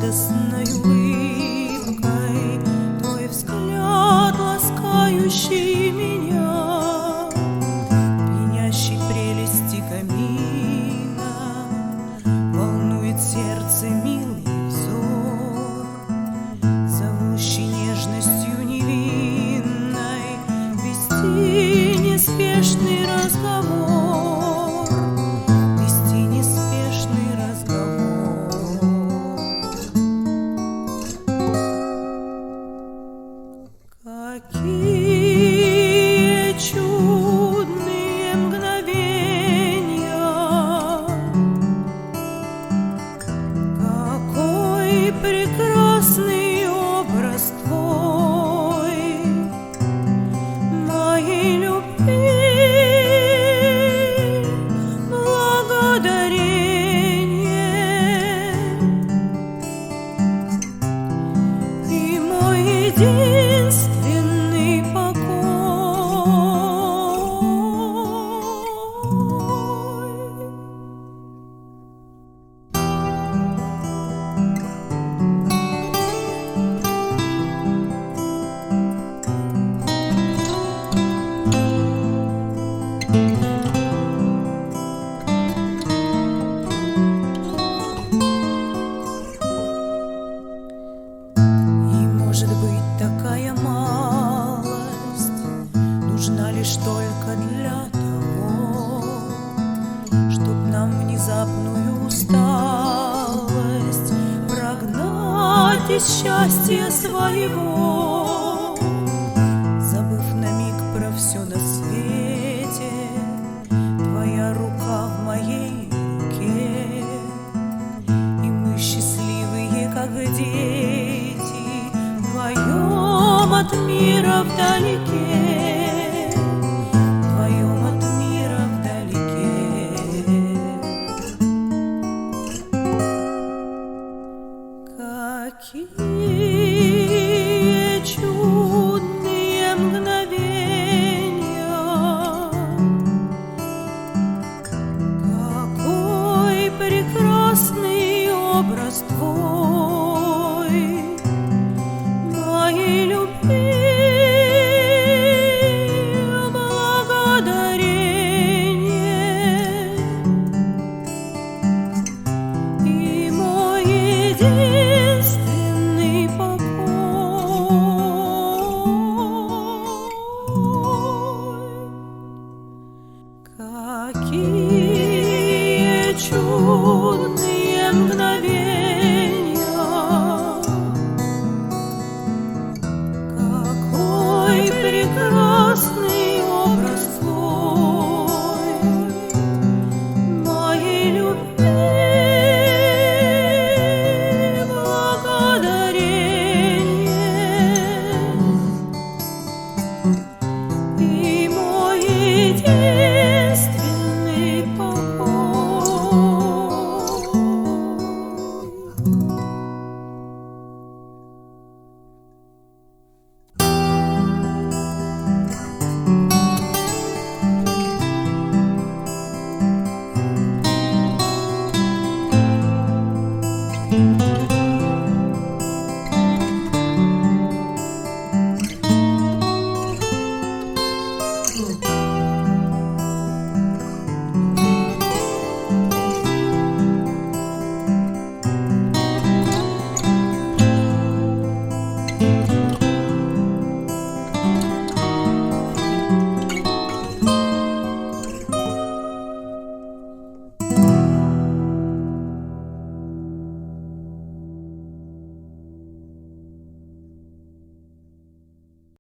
радостной улыбкой, твой взгляд, ласкающий меня, пьянящий прелести камина, волнует сердце милый взор, зовущий нежностью невинной, вести неспешный разговор, вести неспешный разговор. Какие чудные мгновения, какой прекрасный образ твой, моей любви благодарение, ты мой единственный покой. Может быть, такая малость нужна лишь только для того, чтоб нам внезапную усталость прогнать из счастья своего, забыв на миг про все на свете. Твоя рука в моей руке, и мы счастливые, как дети, вдвоем от мира вдалеке, вдвоем от мира вдалеке. Какие чудные мгновения, какой прекрасный